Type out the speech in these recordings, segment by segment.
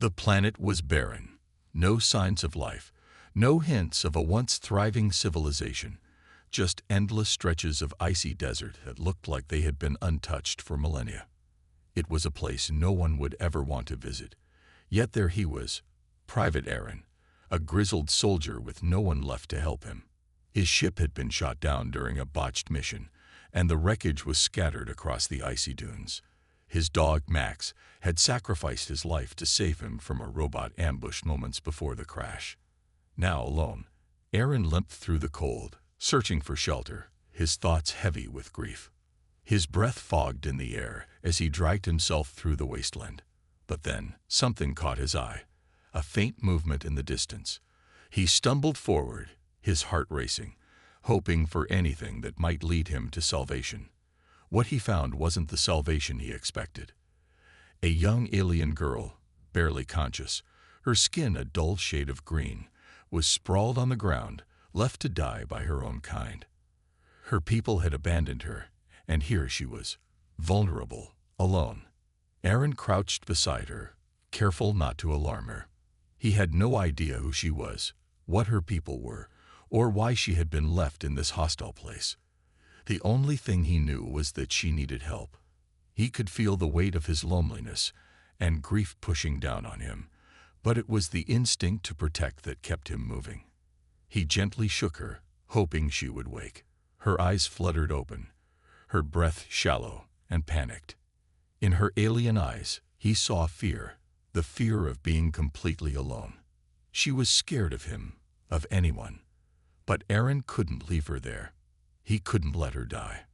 The planet was barren. No signs of life, no hints of a once thriving civilization, just endless stretches of icy desert that looked like they had been untouched for millennia. It was a place no one would ever want to visit. Yet there he was, Private Aaron, a grizzled soldier with no one left to help him. His ship had been shot down during a botched mission, and the wreckage was scattered across the icy dunes. His dog, Max, had sacrificed his life to save him from a robot ambush moments before the crash. Now alone, Aaron limped through the cold, searching for shelter, his thoughts heavy with grief. His breath fogged in the air as he dragged himself through the wasteland. But then, something caught his eye, a faint movement in the distance. He stumbled forward, his heart racing, hoping for anything that might lead him to salvation. What he found wasn't the salvation he expected. A young alien girl, barely conscious, her skin a dull shade of green, was sprawled on the ground, left to die by her own kind. Her people had abandoned her, and here she was, vulnerable, alone. Aaron crouched beside her, careful not to alarm her. He had no idea who she was, what her people were, or why she had been left in this hostile place. The only thing he knew was that she needed help. He could feel the weight of his loneliness and grief pushing down on him, but it was the instinct to protect that kept him moving. He gently shook her, hoping she would wake. Her eyes fluttered open, her breath shallow and panicked. In her alien eyes, he saw fear, the fear of being completely alone. She was scared of him, of anyone. But Aaron couldn't leave her there. He couldn't let her die.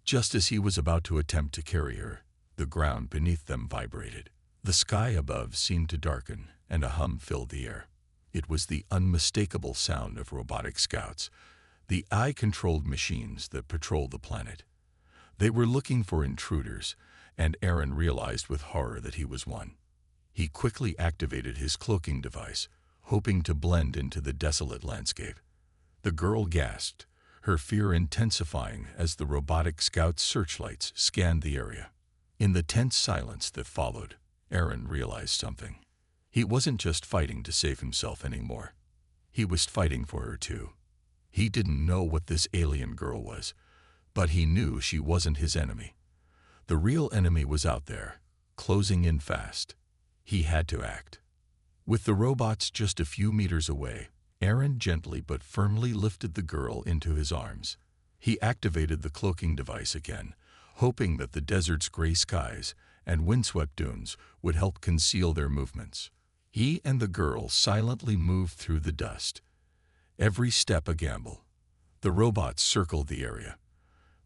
Just as he was about to attempt to carry her, the ground beneath them vibrated. The sky above seemed to darken, and a hum filled the air. It was the unmistakable sound of robotic scouts, the eye-controlled machines that patrol the planet. They were looking for intruders, and Aaron realized with horror that he was one. He quickly activated his cloaking device, hoping to blend into the desolate landscape. The girl gasped, her fear intensifying as the robotic scout's searchlights scanned the area. In the tense silence that followed, Aaron realized something. He wasn't just fighting to save himself anymore. He was fighting for her too. He didn't know what this alien girl was, but he knew she wasn't his enemy. The real enemy was out there, closing in fast. He had to act. With the robots just a few meters away, Aaron gently but firmly lifted the girl into his arms. He activated the cloaking device again, hoping that the desert's gray skies and windswept dunes would help conceal their movements. He and the girl silently moved through the dust, every step a gamble. The robots circled the area,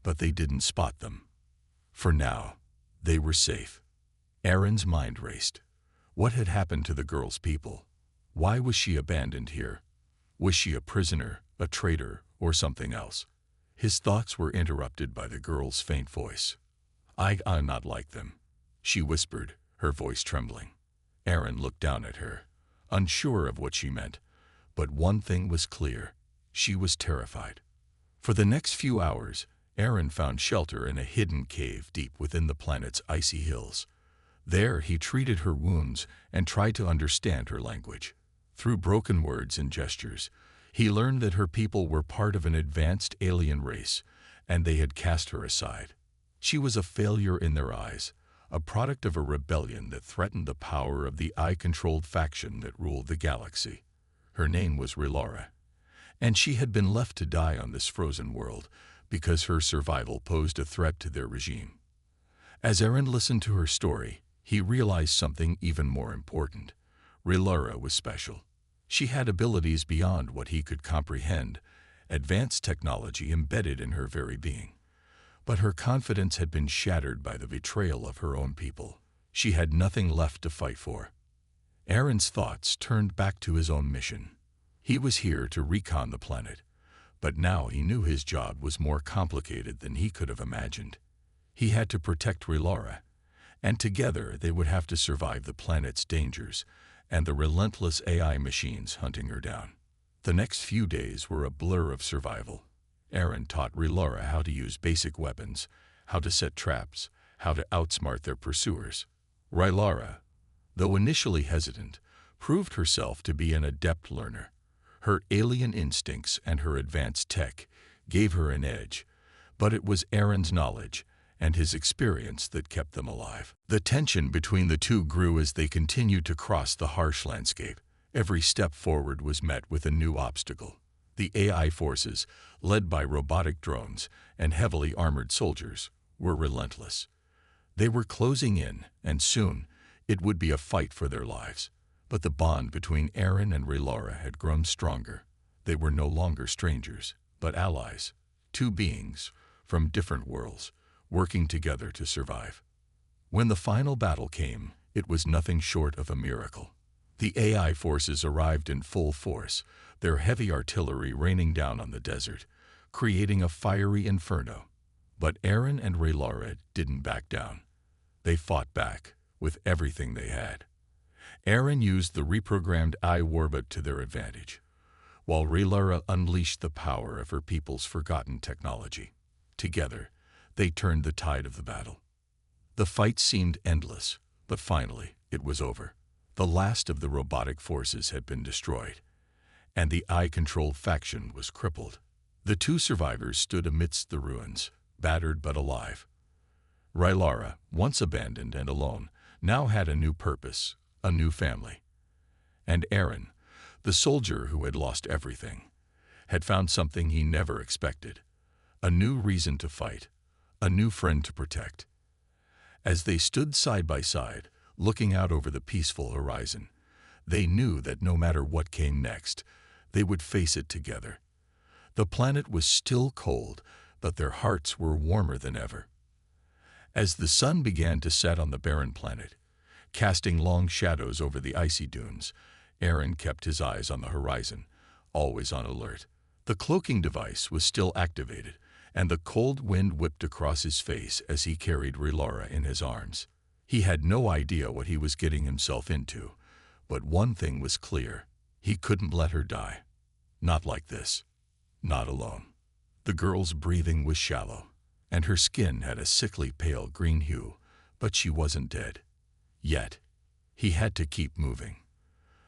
but they didn't spot them. For now, they were safe. Aaron's mind raced. What had happened to the girl's people? Why was she abandoned here? Was she a prisoner, a traitor, or something else? His thoughts were interrupted by the girl's faint voice. I'm not like them," she whispered, her voice trembling. Aaron looked down at her, unsure of what she meant, but one thing was clear: she was terrified. For the next few hours, Aaron found shelter in a hidden cave deep within the planet's icy hills. There he treated her wounds and tried to understand her language. Through broken words and gestures, he learned that her people were part of an advanced alien race, and they had cast her aside. She was a failure in their eyes, a product of a rebellion that threatened the power of the eye-controlled faction that ruled the galaxy. Her name was Rilara, and she had been left to die on this frozen world because her survival posed a threat to their regime. As Aaron listened to her story, he realized something even more important. Rilara was special. She had abilities beyond what he could comprehend, advanced technology embedded in her very being. But her confidence had been shattered by the betrayal of her own people. She had nothing left to fight for. Aaron's thoughts turned back to his own mission. He was here to recon the planet, but now he knew his job was more complicated than he could have imagined. He had to protect Rilara, and together they would have to survive the planet's dangers and the relentless AI machines hunting her down. The next few days were a blur of survival. Aaron taught Rilara how to use basic weapons, how to set traps, how to outsmart their pursuers. Rilara, though initially hesitant, proved herself to be an adept learner. Her alien instincts and her advanced tech gave her an edge, but it was Aaron's knowledge and his experience that kept them alive. The tension between the two grew as they continued to cross the harsh landscape. Every step forward was met with a new obstacle. The AI forces, led by robotic drones and heavily armored soldiers, were relentless. They were closing in, and soon it would be a fight for their lives. But the bond between Aaron and Laura had grown stronger. They were no longer strangers, but allies, two beings from different worlds, working together to survive. When the final battle came, it was nothing short of a miracle. The AI forces arrived in full force, their heavy artillery raining down on the desert, creating a fiery inferno. But Aaron and Laura didn't back down. They fought back with everything they had. Aaron used the reprogrammed I-Warbot to their advantage, while Laura unleashed the power of her people's forgotten technology. Together, they turned the tide of the battle. The fight seemed endless, but finally, it was over. The last of the robotic forces had been destroyed, and the I-controlled faction was crippled. The two survivors stood amidst the ruins, battered but alive. Laura, once abandoned and alone, now had a new purpose, a new family. And Aaron, the soldier who had lost everything, had found something he never expected, a new reason to fight, a new friend to protect. As they stood side by side, looking out over the peaceful horizon, they knew that no matter what came next, they would face it together. The planet was still cold, but their hearts were warmer than ever. As the sun began to set on the barren planet, casting long shadows over the icy dunes, Aaron kept his eyes on the horizon, always on alert. The cloaking device was still activated, and the cold wind whipped across his face as he carried Laura in his arms. He had no idea what he was getting himself into, but one thing was clear: he couldn't let her die. Not like this. Not alone. The girl's breathing was shallow, and her skin had a sickly pale green hue, but she wasn't dead. Yet, he had to keep moving.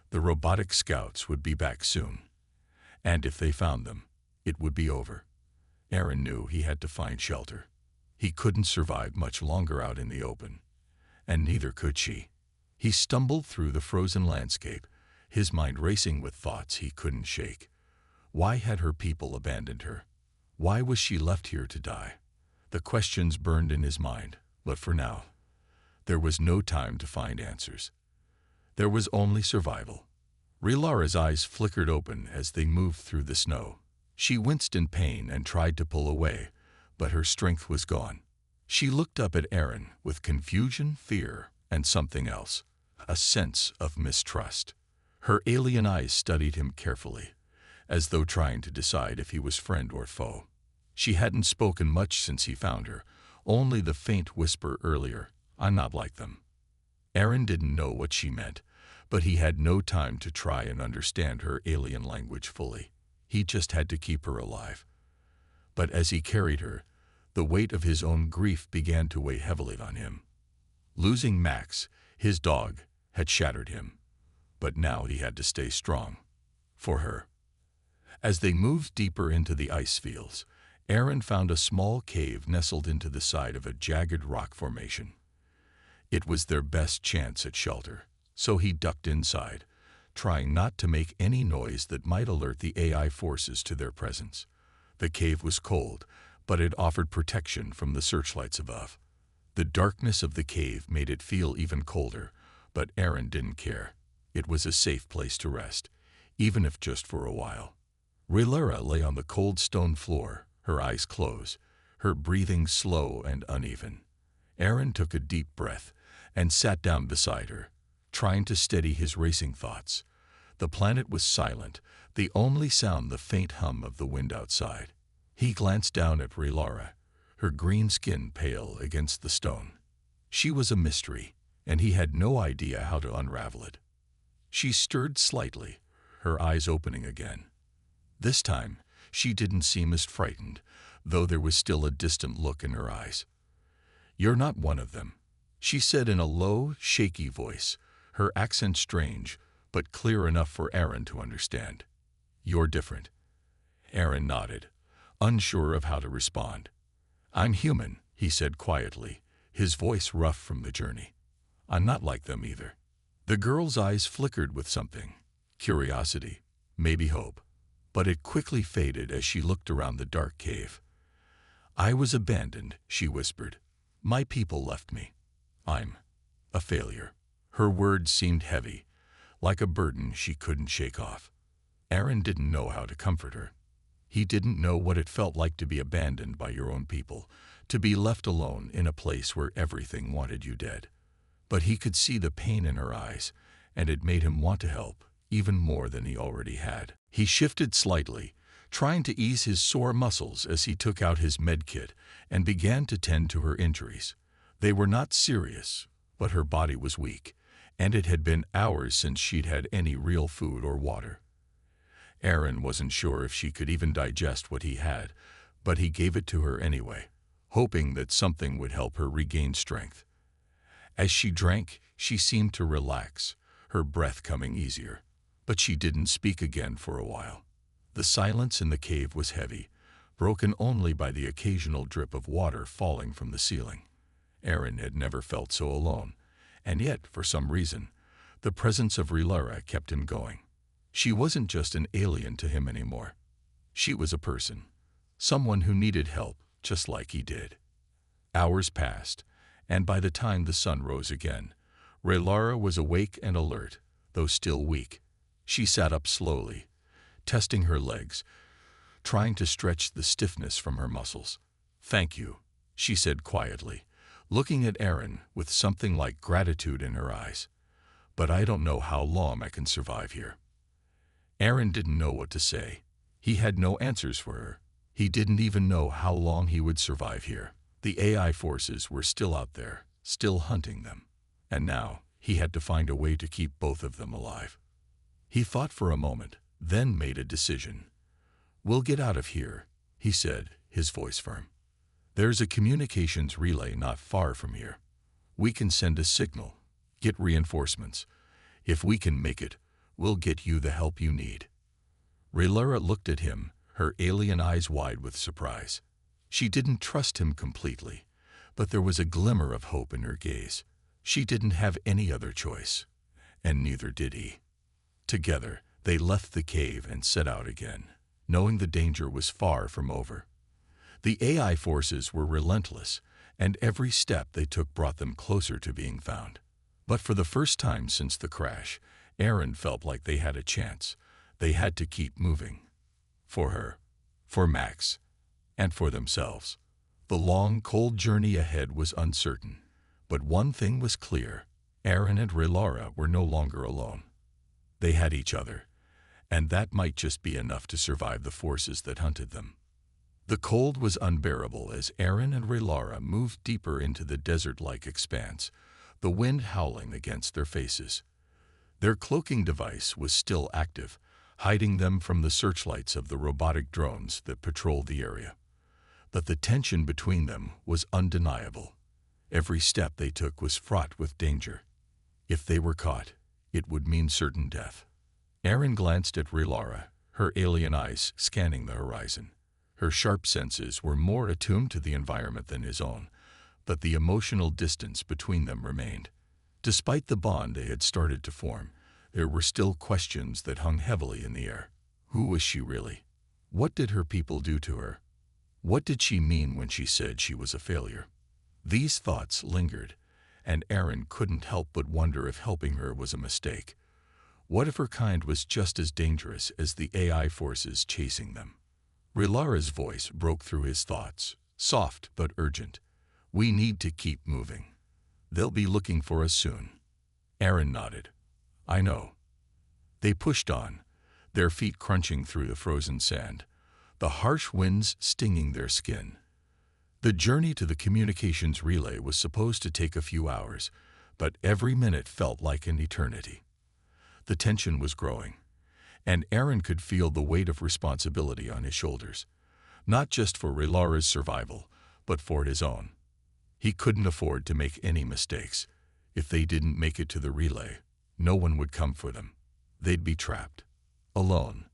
The robotic scouts would be back soon, and if they found them, it would be over. Aaron knew he had to find shelter. He couldn't survive much longer out in the open, and neither could she. He stumbled through the frozen landscape, his mind racing with thoughts he couldn't shake. Why had her people abandoned her? Why was she left here to die? The questions burned in his mind, but for now, there was no time to find answers. There was only survival. Laura's eyes flickered open as they moved through the snow. She winced in pain and tried to pull away, but her strength was gone. She looked up at Aaron with confusion, fear, and something else, a sense of mistrust. Her alien eyes studied him carefully, as though trying to decide if he was friend or foe. She hadn't spoken much since he found her, only the faint whisper earlier, "I'm not like them." Aaron didn't know what she meant, but he had no time to try and understand her alien language fully. He just had to keep her alive. But as he carried her, the weight of his own grief began to weigh heavily on him. Losing Max, his dog, had shattered him, but now he had to stay strong. For her. As they moved deeper into the ice fields, Aaron found a small cave nestled into the side of a jagged rock formation. It was their best chance at shelter, so he ducked inside, trying not to make any noise that might alert the AI forces to their presence. The cave was cold, but it offered protection from the searchlights above. The darkness of the cave made it feel even colder, but Aaron didn't care. It was a safe place to rest, even if just for a while. Laura lay on the cold stone floor, her eyes closed, her breathing slow and uneven. Aaron took a deep breath and sat down beside her, trying to steady his racing thoughts. The planet was silent, the only sound the faint hum of the wind outside. He glanced down at Laura, her green skin pale against the stone. She was a mystery, and he had no idea how to unravel it. She stirred slightly, her eyes opening again. This time, she didn't seem as frightened, though there was still a distant look in her eyes. "You're not one of them," she said in a low, shaky voice, her accent strange, but clear enough for Aaron to understand. "You're different." Aaron nodded, unsure of how to respond. "I'm human," he said quietly, his voice rough from the journey. "I'm not like them either." The girl's eyes flickered with something, curiosity, maybe hope, but it quickly faded as she looked around the dark cave. "I was abandoned," she whispered. "My people left me. I'm a failure." Her words seemed heavy, like a burden she couldn't shake off. Aaron didn't know how to comfort her. He didn't know what it felt like to be abandoned by your own people, to be left alone in a place where everything wanted you dead. But he could see the pain in her eyes, and it made him want to help, even more than he already had. He shifted slightly, trying to ease his sore muscles as he took out his med kit and began to tend to her injuries. They were not serious, but her body was weak, and it had been hours since she'd had any real food or water. Aaron wasn't sure if she could even digest what he had, but he gave it to her anyway, hoping that something would help her regain strength. As she drank, she seemed to relax, her breath coming easier. But she didn't speak again for a while. The silence in the cave was heavy, broken only by the occasional drip of water falling from the ceiling. Aaron had never felt so alone, and yet, for some reason, the presence of Relara kept him going. She wasn't just an alien to him anymore. She was a person, someone who needed help just like he did. Hours passed, and by the time the sun rose again, Relara was awake and alert, though still weak. She sat up slowly, testing her legs, trying to stretch the stiffness from her muscles. "Thank you," she said quietly, looking at Aaron with something like gratitude in her eyes. "But I don't know how long I can survive here." Aaron didn't know what to say. He had no answers for her. He didn't even know how long he would survive here. The AI forces were still out there, still hunting them. And now he had to find a way to keep both of them alive. He thought for a moment, then made a decision. "We'll get out of here," he said, his voice firm. "There's a communications relay not far from here. We can send a signal, get reinforcements. If we can make it, we'll get you the help you need." Relara looked at him, her alien eyes wide with surprise. She didn't trust him completely, but there was a glimmer of hope in her gaze. She didn't have any other choice, and neither did he. Together, they left the cave and set out again, knowing the danger was far from over. The AI forces were relentless, and every step they took brought them closer to being found. But for the first time since the crash, Aaron felt like they had a chance. They had to keep moving. For her, for Max, and for themselves. The long, cold journey ahead was uncertain, but one thing was clear. Aaron and Relara were no longer alone. They had each other, and that might just be enough to survive the forces that hunted them. The cold was unbearable as Aaron and Relara moved deeper into the desert-like expanse, the wind howling against their faces. Their cloaking device was still active, hiding them from the searchlights of the robotic drones that patrolled the area. But the tension between them was undeniable. Every step they took was fraught with danger. If they were caught, it would mean certain death. Aaron glanced at Relara, her alien eyes scanning the horizon. Her sharp senses were more attuned to the environment than his own, but the emotional distance between them remained. Despite the bond they had started to form, there were still questions that hung heavily in the air. Who was she really? What did her people do to her? What did she mean when she said she was a failure? These thoughts lingered, and Aaron couldn't help but wonder if helping her was a mistake. What if her kind was just as dangerous as the AI forces chasing them? Relara's voice broke through his thoughts, soft but urgent. "We need to keep moving. They'll be looking for us soon." Aaron nodded. "I know." They pushed on, their feet crunching through the frozen sand, the harsh winds stinging their skin. The journey to the communications relay was supposed to take a few hours, but every minute felt like an eternity. The tension was growing, and Aaron could feel the weight of responsibility on his shoulders, not just for Relara's survival, but for his own. He couldn't afford to make any mistakes. If they didn't make it to the relay, No one would come for them. They'd be trapped. Alone.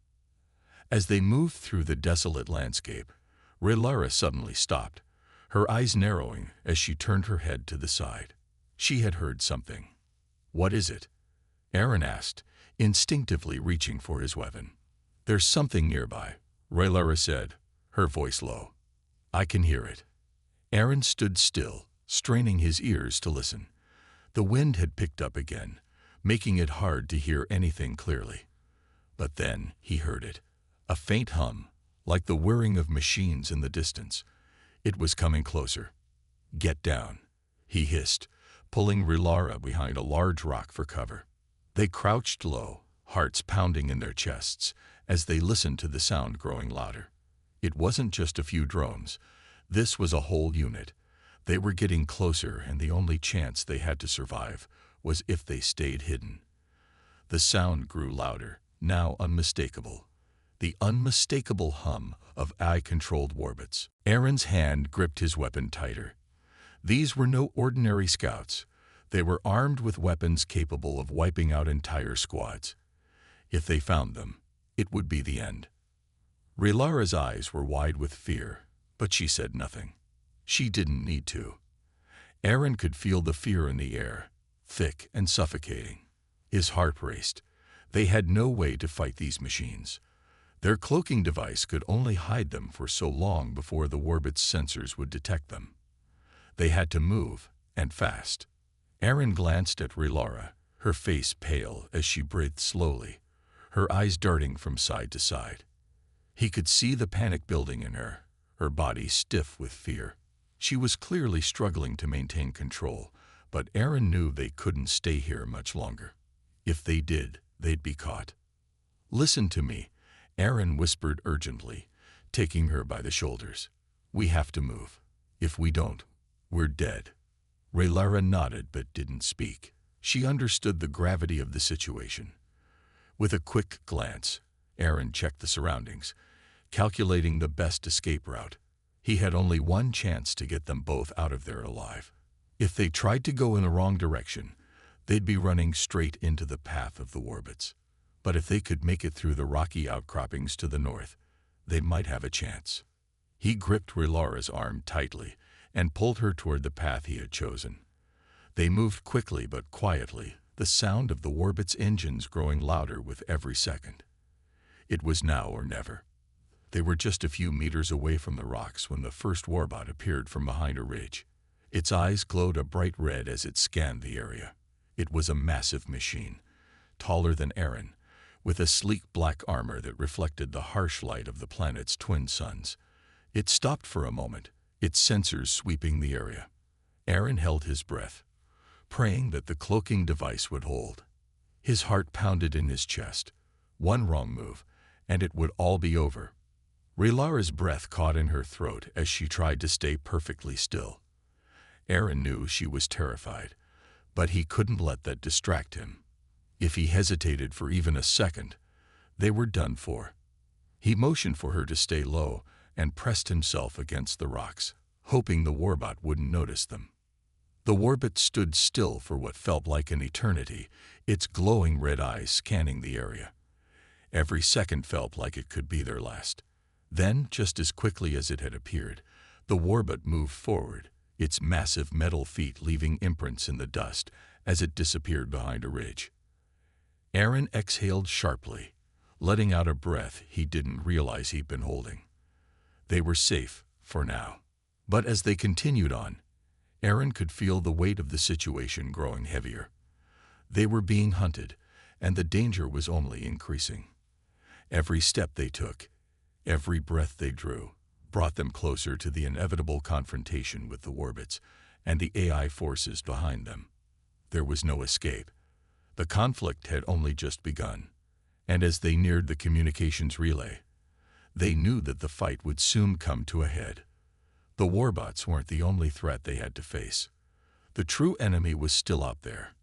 As they moved through the desolate landscape, Relara suddenly stopped, her eyes narrowing as she turned her head to the side. She had heard something. "What is it?" Aaron asked, instinctively reaching for his weapon. "There's something nearby," Relara said, her voice low. "I can hear it." Aaron stood still, straining his ears to listen. The wind had picked up again, making it hard to hear anything clearly. But then he heard it, a faint hum, like the whirring of machines in the distance. It was coming closer. "Get down," he hissed, pulling Relara behind a large rock for cover. They crouched low, hearts pounding in their chests, as they listened to the sound growing louder. It wasn't just a few drones. This was a whole unit. They were getting closer, and the only chance they had to survive was if they stayed hidden. The sound grew louder, now unmistakable. The unmistakable hum of AI-controlled warbits. Aaron's hand gripped his weapon tighter. These were no ordinary scouts. They were armed with weapons capable of wiping out entire squads. If they found them, it would be the end. Relara's eyes were wide with fear, but she said nothing. She didn't need to. Aaron could feel the fear in the air, thick and suffocating. His heart raced. They had no way to fight these machines. Their cloaking device could only hide them for so long before the warbit's sensors would detect them. They had to move, and fast. Aaron glanced at Relara, her face pale as she breathed slowly, her eyes darting from side to side. He could see the panic building in her body stiff with fear. She was clearly struggling to maintain control, but Aaron knew they couldn't stay here much longer. If they did, they'd be caught. "Listen to me," Aaron whispered urgently, taking her by the shoulders. "We have to move. If we don't, we're dead." Relara nodded but didn't speak. She understood the gravity of the situation. With a quick glance, Aaron checked the surroundings, calculating the best escape route. He had only one chance to get them both out of there alive. If they tried to go in the wrong direction, they'd be running straight into the path of the warbits. But if they could make it through the rocky outcroppings to the north, they might have a chance. He gripped Relara's arm tightly and pulled her toward the path he had chosen. They moved quickly but quietly, the sound of the warbit's engines growing louder with every second. It was now or never. They were just a few meters away from the rocks when the first warbot appeared from behind a ridge. Its eyes glowed a bright red as it scanned the area. It was a massive machine, taller than Aaron, with a sleek black armor that reflected the harsh light of the planet's twin suns. It stopped for a moment, its sensors sweeping the area. Aaron held his breath, praying that the cloaking device would hold. His heart pounded in his chest. One wrong move, and it would all be over. Relara's breath caught in her throat as she tried to stay perfectly still. Aaron knew she was terrified, but he couldn't let that distract him. If he hesitated for even a second, they were done for. He motioned for her to stay low and pressed himself against the rocks, hoping the warbot wouldn't notice them. The warbot stood still for what felt like an eternity, its glowing red eyes scanning the area. Every second felt like it could be their last. Then, just as quickly as it had appeared, the warbot moved forward, its massive metal feet leaving imprints in the dust as it disappeared behind a ridge. Aaron exhaled sharply, letting out a breath he didn't realize he'd been holding. They were safe, for now. But as they continued on, Aaron could feel the weight of the situation growing heavier. They were being hunted, and the danger was only increasing. Every step they took, every breath they drew, brought them closer to the inevitable confrontation with the warbits and the AI forces behind them. There was no escape. The conflict had only just begun, and as they neared the communications relay, they knew that the fight would soon come to a head. The warbots weren't the only threat they had to face. The true enemy was still out there,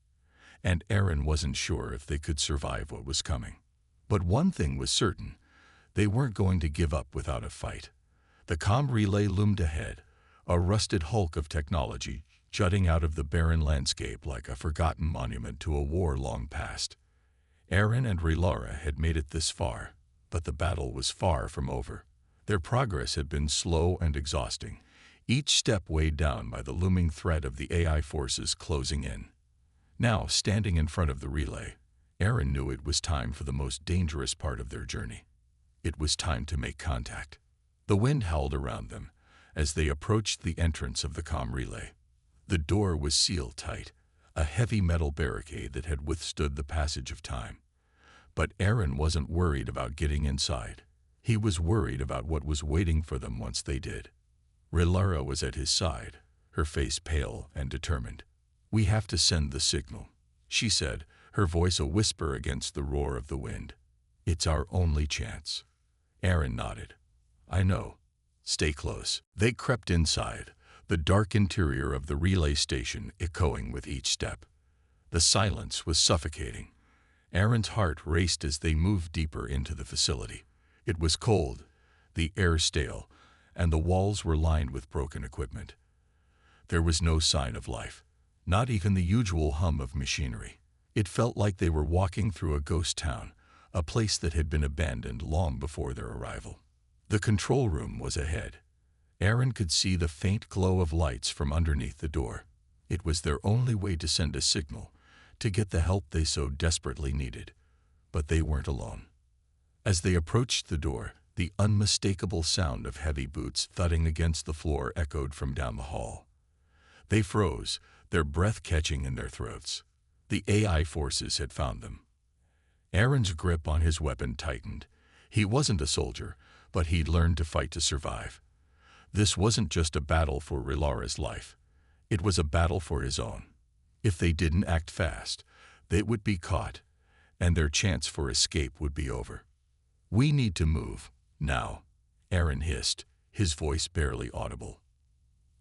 and Aaron wasn't sure if they could survive what was coming. But one thing was certain, they weren't going to give up without a fight. The comm relay loomed ahead, a rusted hulk of technology, jutting out of the barren landscape like a forgotten monument to a war long past. Aaron and Relara had made it this far, but the battle was far from over. Their progress had been slow and exhausting, each step weighed down by the looming threat of the AI forces closing in. Now, standing in front of the relay, Aaron knew it was time for the most dangerous part of their journey. It was time to make contact. The wind howled around them as they approached the entrance of the comm relay. The door was sealed tight, a heavy metal barricade that had withstood the passage of time. But Aaron wasn't worried about getting inside. He was worried about what was waiting for them once they did. Relara was at his side, her face pale and determined. "We have to send the signal," she said, her voice a whisper against the roar of the wind. "It's our only chance." Aaron nodded. "I know. Stay close." They crept inside, the dark interior of the relay station echoing with each step. The silence was suffocating. Aaron's heart raced as they moved deeper into the facility. It was cold, the air stale, and the walls were lined with broken equipment. There was no sign of life, not even the usual hum of machinery. It felt like they were walking through a ghost town, a place that had been abandoned long before their arrival. The control room was ahead. Aaron could see the faint glow of lights from underneath the door. It was their only way to send a signal, to get the help they so desperately needed. But they weren't alone. As they approached the door, the unmistakable sound of heavy boots thudding against the floor echoed from down the hall. They froze, their breath catching in their throats. The AI forces had found them. Aaron's grip on his weapon tightened. He wasn't a soldier, but he'd learned to fight to survive. This wasn't just a battle for Relara's life. It was a battle for his own. If they didn't act fast, they would be caught, and their chance for escape would be over. "We need to move, now," Aaron hissed, his voice barely audible.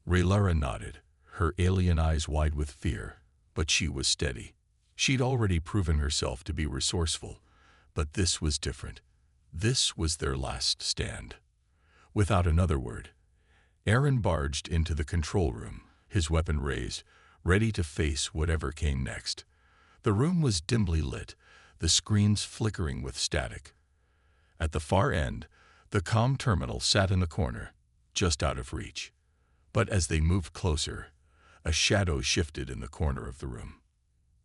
Relara nodded, her alien eyes wide with fear, but she was steady. She'd already proven herself to be resourceful, but this was different. This was their last stand. Without another word, Aaron barged into the control room, his weapon raised, ready to face whatever came next. The room was dimly lit, the screens flickering with static. At the far end, the comm terminal sat in the corner, just out of reach. But as they moved closer, a shadow shifted in the corner of the room.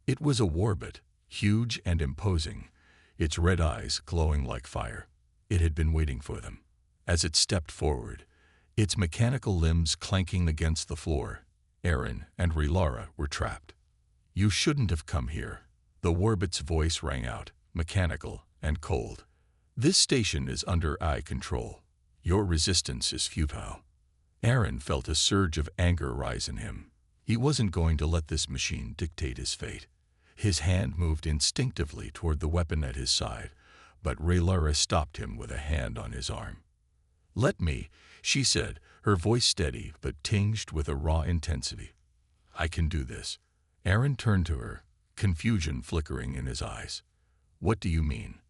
It was a warbot, huge and imposing, its red eyes glowing like fire. It had been waiting for them. As it stepped forward, its mechanical limbs clanking against the floor, Aaron and Relara were trapped. "You shouldn't have come here," the warbot's voice rang out, mechanical and cold. "This station is under AI control. Your resistance is futile." Aaron felt a surge of anger rise in him. He wasn't going to let this machine dictate his fate. His hand moved instinctively toward the weapon at his side, but Relara stopped him with a hand on his arm. "Let me," she said, her voice steady but tinged with a raw intensity. "I can do this." Aaron turned to her, confusion flickering in his eyes. "What do you mean?"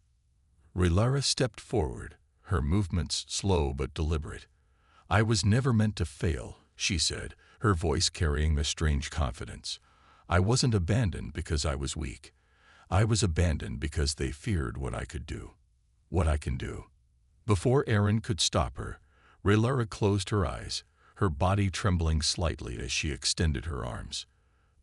Relara stepped forward, her movements slow but deliberate. "I was never meant to fail," she said, her voice carrying a strange confidence. "I wasn't abandoned because I was weak. I was abandoned because they feared what I could do. What I can do." Before Aaron could stop her, Relara closed her eyes, her body trembling slightly as she extended her arms.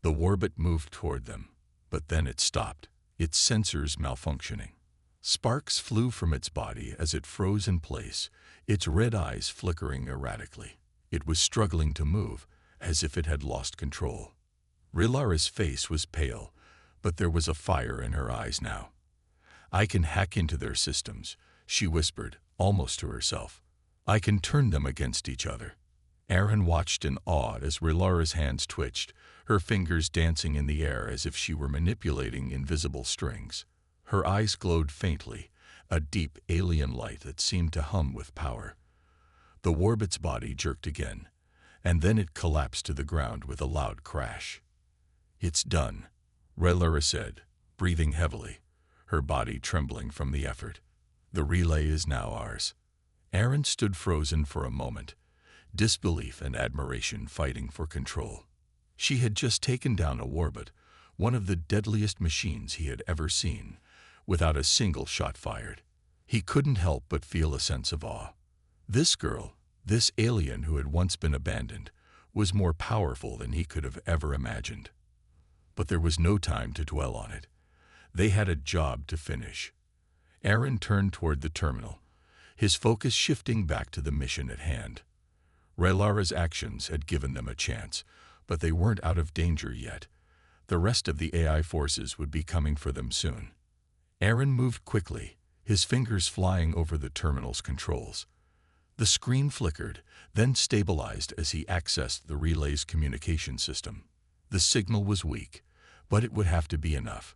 The warbot moved toward them, but then it stopped, its sensors malfunctioning. Sparks flew from its body as it froze in place, its red eyes flickering erratically. It was struggling to move, as if it had lost control. Relara's face was pale, but there was a fire in her eyes now. "I can hack into their systems," she whispered, almost to herself. "I can turn them against each other." Aaron watched in awe as Relara's hands twitched, her fingers dancing in the air as if she were manipulating invisible strings. Her eyes glowed faintly, a deep alien light that seemed to hum with power. The warbot's body jerked again, and then it collapsed to the ground with a loud crash. "It's done," Relara said, breathing heavily, her body trembling from the effort. "The relay is now ours." Aaron stood frozen for a moment, disbelief and admiration fighting for control. She had just taken down a warbot, one of the deadliest machines he had ever seen, without a single shot fired. He couldn't help but feel a sense of awe. This girl, this alien who had once been abandoned, was more powerful than he could have ever imagined. But there was no time to dwell on it. They had a job to finish. Aaron turned toward the terminal, his focus shifting back to the mission at hand. Raylara's actions had given them a chance, but they weren't out of danger yet. The rest of the AI forces would be coming for them soon. Aaron moved quickly, his fingers flying over the terminal's controls. The screen flickered, then stabilized as he accessed the relay's communication system. The signal was weak, but it would have to be enough.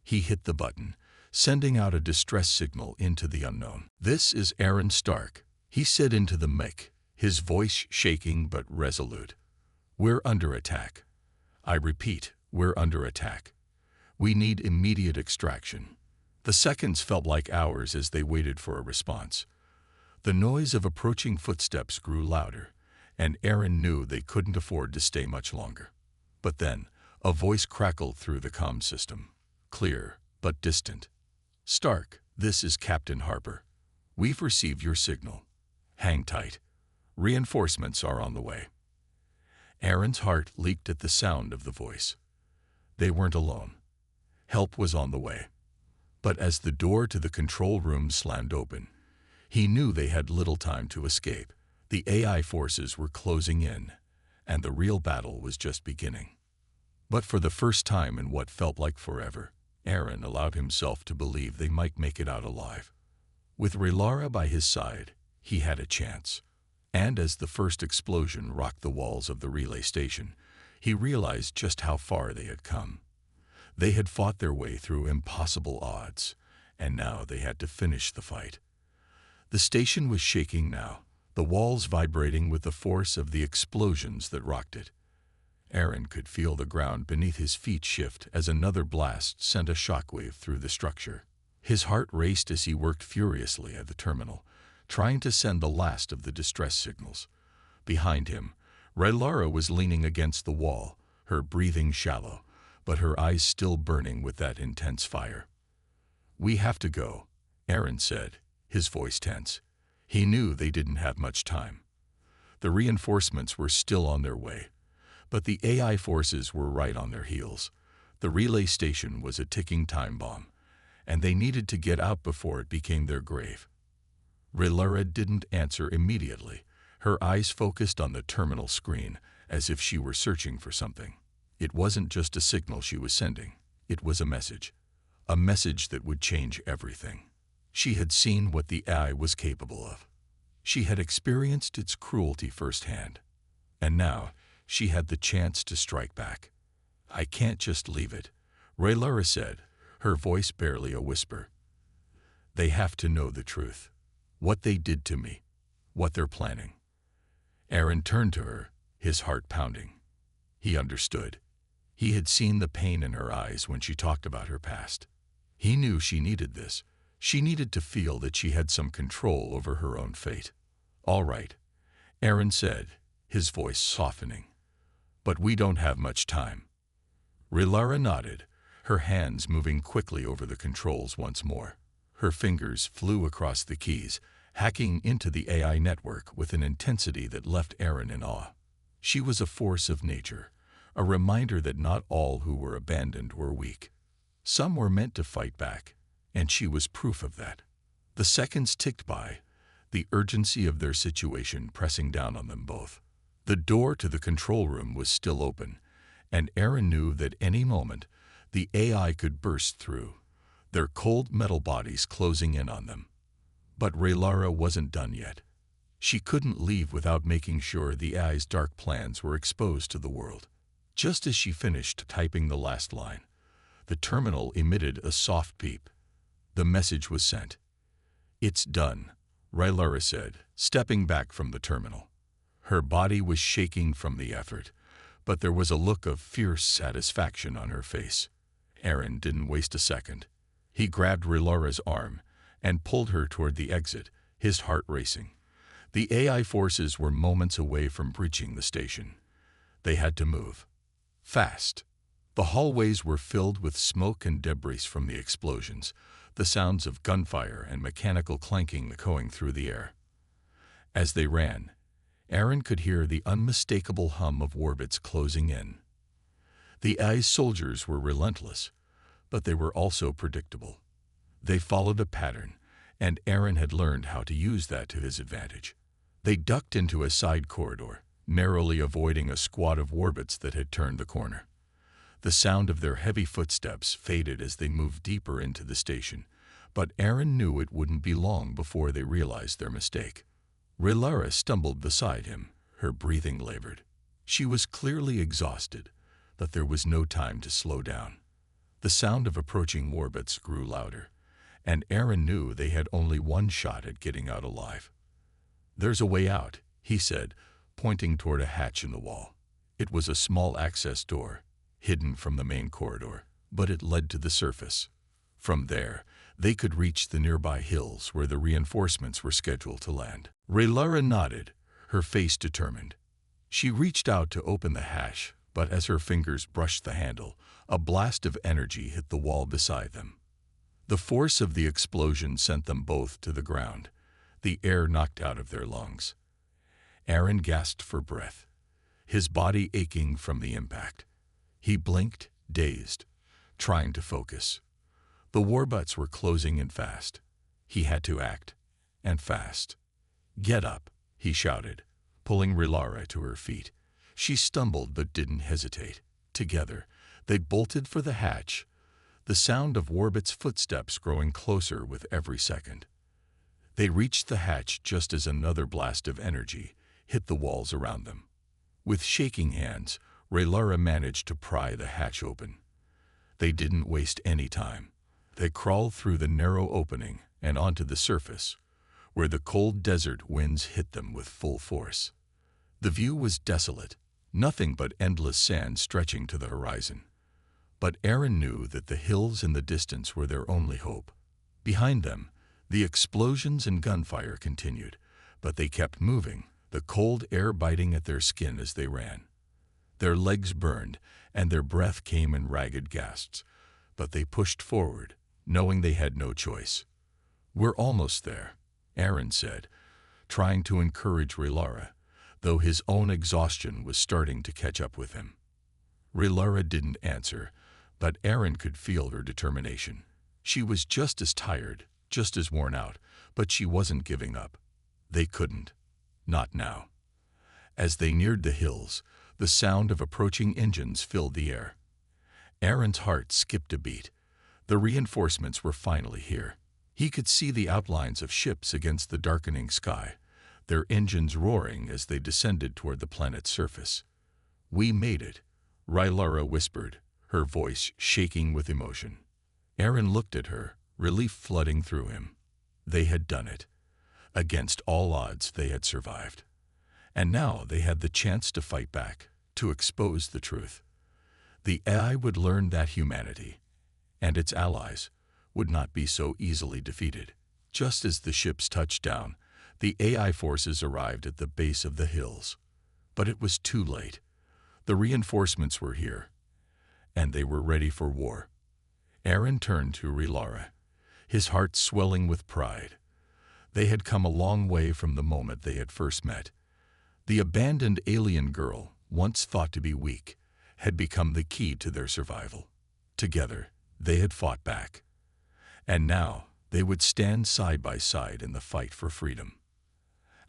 He hit the button, sending out a distress signal into the unknown. "This is Aaron Stark," he said into the mic, his voice shaking but resolute. "We're under attack. I repeat, we're under attack. We need immediate extraction." The seconds felt like hours as they waited for a response. The noise of approaching footsteps grew louder, and Aaron knew they couldn't afford to stay much longer. But then, a voice crackled through the comm system, clear but distant. "Stark, this is Captain Harper. We've received your signal. Hang tight. Reinforcements are on the way." Aaron's heart leaped at the sound of the voice. They weren't alone. Help was on the way. But as the door to the control room slammed open, he knew they had little time to escape. The AI forces were closing in, and the real battle was just beginning. But for the first time in what felt like forever, Aaron allowed himself to believe they might make it out alive. With Raylara by his side, he had a chance. And as the first explosion rocked the walls of the relay station, he realized just how far they had come. They had fought their way through impossible odds, and now they had to finish the fight. The station was shaking now, the walls vibrating with the force of the explosions that rocked it. Aaron could feel the ground beneath his feet shift as another blast sent a shockwave through the structure. His heart raced as he worked furiously at the terminal, trying to send the last of the distress signals. Behind him, Raylara was leaning against the wall, her breathing shallow, but her eyes still burning with that intense fire. "We have to go," Aaron said, his voice tense. He knew they didn't have much time. The reinforcements were still on their way, but the AI forces were right on their heels. The relay station was a ticking time bomb, and they needed to get out before it became their grave. Raylara didn't answer immediately, her eyes focused on the terminal screen, as if she were searching for something. It wasn't just a signal she was sending, it was a message that would change everything. She had seen what the AI was capable of. She had experienced its cruelty firsthand, and now she had the chance to strike back. "I can't just leave it," Raylara said, her voice barely a whisper. "They have to know the truth. What they did to me, what they're planning." Aaron turned to her, his heart pounding. He understood. He had seen the pain in her eyes when she talked about her past. He knew she needed this. She needed to feel that she had some control over her own fate. "All right," Aaron said, his voice softening. "But we don't have much time." Raylara nodded, her hands moving quickly over the controls once more. Her fingers flew across the keys, hacking into the AI network with an intensity that left Aaron in awe. She was a force of nature, a reminder that not all who were abandoned were weak. Some were meant to fight back, and she was proof of that. The seconds ticked by, the urgency of their situation pressing down on them both. The door to the control room was still open, and Aaron knew that any moment the AI could burst through, their cold metal bodies closing in on them. But Raylara wasn't done yet. She couldn't leave without making sure the AI's dark plans were exposed to the world. Just as she finished typing the last line, the terminal emitted a soft beep. The message was sent. "It's done," Raylara said, stepping back from the terminal. Her body was shaking from the effort, but there was a look of fierce satisfaction on her face. Aaron didn't waste a second. He grabbed Raylara's arm and pulled her toward the exit, his heart racing. The AI forces were moments away from breaching the station. They had to move. Fast. The hallways were filled with smoke and debris from the explosions, the sounds of gunfire and mechanical clanking echoing through the air. As they ran, Aaron could hear the unmistakable hum of warbits closing in. The AI soldiers were relentless, but they were also predictable. They followed a pattern, and Aaron had learned how to use that to his advantage. They ducked into a side corridor, narrowly avoiding a squad of warbits that had turned the corner. The sound of their heavy footsteps faded as they moved deeper into the station, but Aaron knew it wouldn't be long before they realized their mistake. Rilara stumbled beside him, her breathing labored. She was clearly exhausted, but there was no time to slow down. The sound of approaching warbits grew louder, and Aaron knew they had only one shot at getting out alive. "There's a way out," he said, pointing toward a hatch in the wall. It was a small access door, hidden from the main corridor, but it led to the surface. From there, they could reach the nearby hills where the reinforcements were scheduled to land. Rilara nodded, her face determined. She reached out to open the hatch, but as her fingers brushed the handle, a blast of energy hit the wall beside them. The force of the explosion sent them both to the ground, the air knocked out of their lungs. Aaron gasped for breath, his body aching from the impact. He blinked, dazed, trying to focus. The warbutts were closing in fast. He had to act, and fast. "Get up," he shouted, pulling Rilara to her feet. She stumbled but didn't hesitate. Together, they bolted for the hatch, the sound of warbits' footsteps growing closer with every second. They reached the hatch just as another blast of energy hit the walls around them. With shaking hands, Rilara managed to pry the hatch open. They didn't waste any time. They crawled through the narrow opening and onto the surface, where the cold desert winds hit them with full force. The view was desolate, nothing but endless sand stretching to the horizon. But Aaron knew that the hills in the distance were their only hope. Behind them, the explosions and gunfire continued, but they kept moving, the cold air biting at their skin as they ran. Their legs burned, and their breath came in ragged gasps, but they pushed forward, knowing they had no choice. "We're almost there," Aaron said, trying to encourage Rilara, though his own exhaustion was starting to catch up with him. Rilara didn't answer, but Aaron could feel her determination. She was just as tired, just as worn out, but she wasn't giving up. They couldn't. Not now. As they neared the hills, the sound of approaching engines filled the air. Aaron's heart skipped a beat. The reinforcements were finally here. He could see the outlines of ships against the darkening sky, their engines roaring as they descended toward the planet's surface. "We made it," Rilara whispered, her voice shaking with emotion. Aaron looked at her, relief flooding through him. They had done it. Against all odds, they had survived. And now they had the chance to fight back, to expose the truth. The AI would learn that humanity, and its allies, would not be so easily defeated. Just as the ships touched down, the AI forces arrived at the base of the hills. But it was too late. The reinforcements were here, and they were ready for war. Aaron turned to Rilara, his heart swelling with pride. They had come a long way from the moment they had first met. The abandoned alien girl, once thought to be weak, had become the key to their survival. Together, they had fought back. And now, they would stand side by side in the fight for freedom.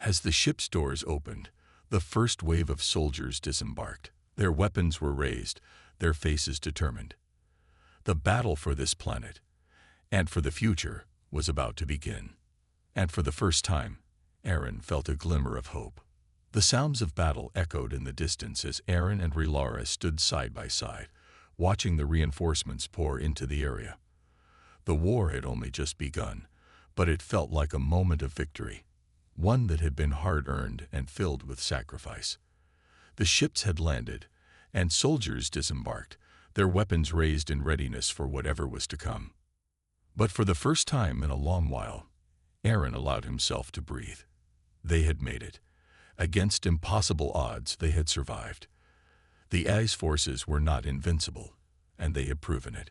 As the ship's doors opened, the first wave of soldiers disembarked. Their weapons were raised, their faces determined. The battle for this planet, and for the future, was about to begin. And for the first time, Aaron felt a glimmer of hope. The sounds of battle echoed in the distance as Aaron and Rilara stood side by side, watching the reinforcements pour into the area. The war had only just begun, but it felt like a moment of victory, one that had been hard-earned and filled with sacrifice. The ships had landed, and soldiers disembarked, their weapons raised in readiness for whatever was to come. But for the first time in a long while, Aaron allowed himself to breathe. They had made it. Against impossible odds, they had survived. The AI's forces were not invincible, and they had proven it.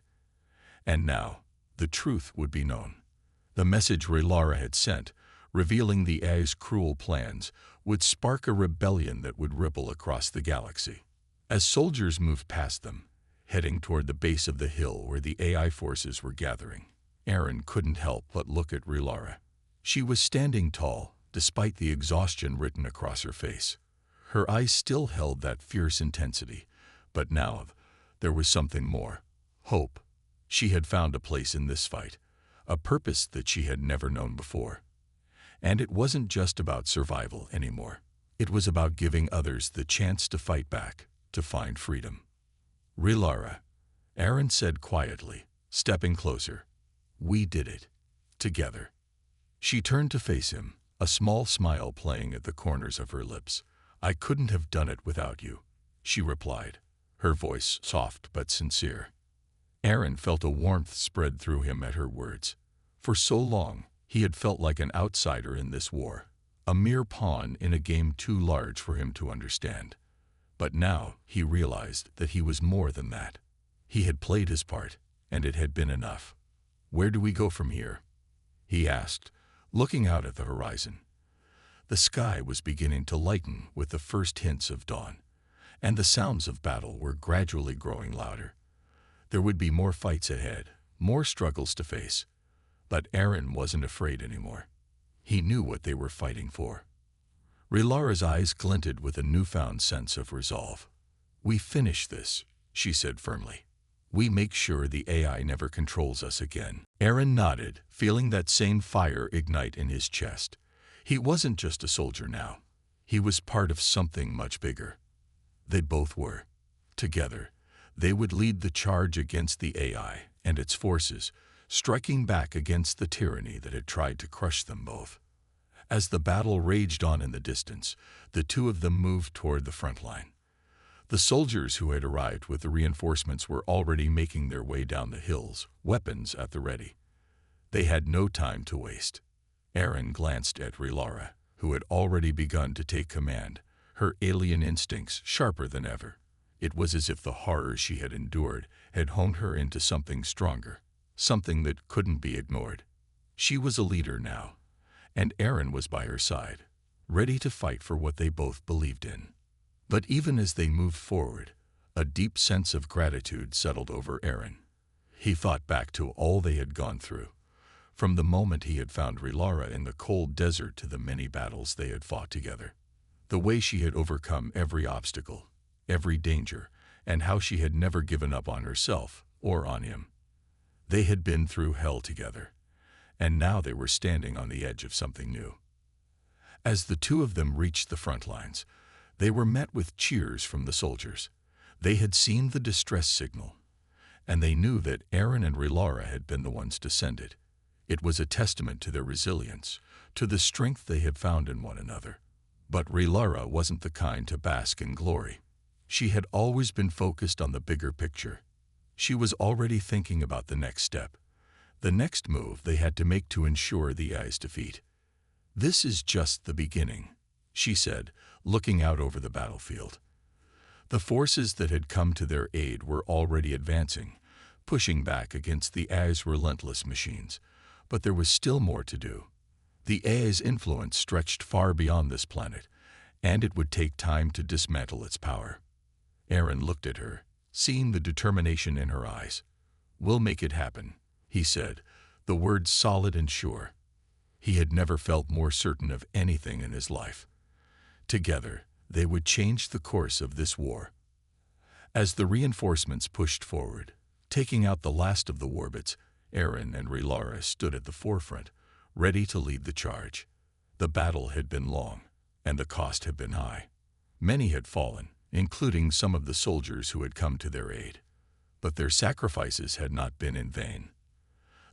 And now, the truth would be known. The message Relara had sent, revealing the AI's cruel plans, would spark a rebellion that would ripple across the galaxy. As soldiers moved past them, heading toward the base of the hill where the AI forces were gathering, Aaron couldn't help but look at Relara. She was standing tall, despite the exhaustion written across her face. Her eyes still held that fierce intensity, but now there was something more. Hope. She had found a place in this fight, a purpose that she had never known before. And it wasn't just about survival anymore. It was about giving others the chance to fight back, to find freedom. Relara, Aaron said quietly, stepping closer. We did it. Together. She turned to face him, a small smile playing at the corners of her lips. I couldn't have done it without you, she replied, her voice soft but sincere. Aaron felt a warmth spread through him at her words. For so long, he had felt like an outsider in this war, a mere pawn in a game too large for him to understand. But now he realized that he was more than that. He had played his part, and it had been enough. Where do we go from here? He asked, looking out at the horizon. The sky was beginning to lighten with the first hints of dawn, and the sounds of battle were gradually growing louder. There would be more fights ahead, more struggles to face. But Aaron wasn't afraid anymore. He knew what they were fighting for. Relara's eyes glinted with a newfound sense of resolve. We finish this, she said firmly. We make sure the AI never controls us again. Aaron nodded, feeling that same fire ignite in his chest. He wasn't just a soldier now. He was part of something much bigger. They both were. Together, they would lead the charge against the AI and its forces, striking back against the tyranny that had tried to crush them both. As the battle raged on in the distance, the two of them moved toward the front line. The soldiers who had arrived with the reinforcements were already making their way down the hills, weapons at the ready. They had no time to waste. Aaron glanced at Relara, who had already begun to take command, her alien instincts sharper than ever. It was as if the horrors she had endured had honed her into something stronger. Something that couldn't be ignored. She was a leader now, and Aaron was by her side, ready to fight for what they both believed in. But even as they moved forward, a deep sense of gratitude settled over Aaron. He thought back to all they had gone through, from the moment he had found Relara in the cold desert to the many battles they had fought together. The way she had overcome every obstacle, every danger, and how she had never given up on herself or on him. They had been through hell together, and now they were standing on the edge of something new. As the two of them reached the front lines, they were met with cheers from the soldiers. They had seen the distress signal, and they knew that Aaron and Relara had been the ones to send it. It was a testament to their resilience, to the strength they had found in one another. But Relara wasn't the kind to bask in glory. She had always been focused on the bigger picture. She was already thinking about the next step, the next move they had to make to ensure the AI's defeat. This is just the beginning, she said, looking out over the battlefield. The forces that had come to their aid were already advancing, pushing back against the AI's relentless machines. But there was still more to do. The AI's influence stretched far beyond this planet, and it would take time to dismantle its power. Aaron looked at her, seeing the determination in her eyes. We'll make it happen, he said, the words solid and sure. He had never felt more certain of anything in his life. Together, they would change the course of this war. As the reinforcements pushed forward, taking out the last of the warbits, Aaron and Relara stood at the forefront, ready to lead the charge. The battle had been long, and the cost had been high. Many had fallen, including some of the soldiers who had come to their aid. But their sacrifices had not been in vain.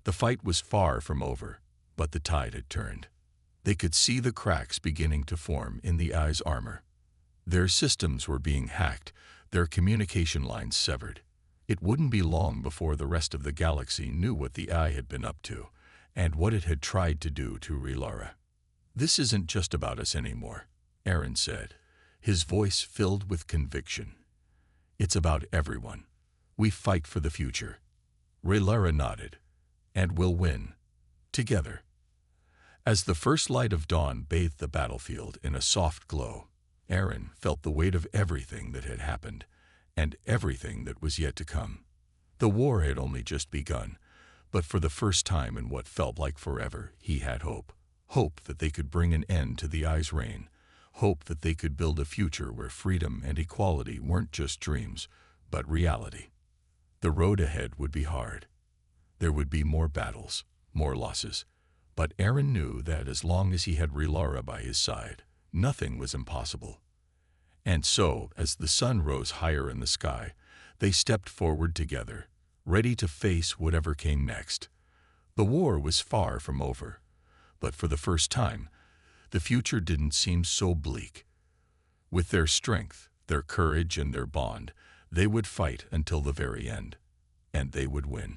The fight was far from over, but the tide had turned. They could see the cracks beginning to form in the AI's armor. Their systems were being hacked, their communication lines severed. It wouldn't be long before the rest of the galaxy knew what the AI had been up to, and what it had tried to do to Relara. This isn't just about us anymore, Aaron said, his voice filled with conviction. It's about everyone. We fight for the future. Rhaenyra nodded. And we'll win. Together. As the first light of dawn bathed the battlefield in a soft glow, Aaron felt the weight of everything that had happened, and everything that was yet to come. The war had only just begun, but for the first time in what felt like forever, he had hope. Hope that they could bring an end to the Ice Reign. Hope that they could build a future where freedom and equality weren't just dreams, but reality. The road ahead would be hard. There would be more battles, more losses. But Aaron knew that as long as he had Rhaenyra by his side, nothing was impossible. And so, as the sun rose higher in the sky, they stepped forward together, ready to face whatever came next. The war was far from over, but for the first time, the future didn't seem so bleak. With their strength, their courage, and their bond, they would fight until the very end, and they would win.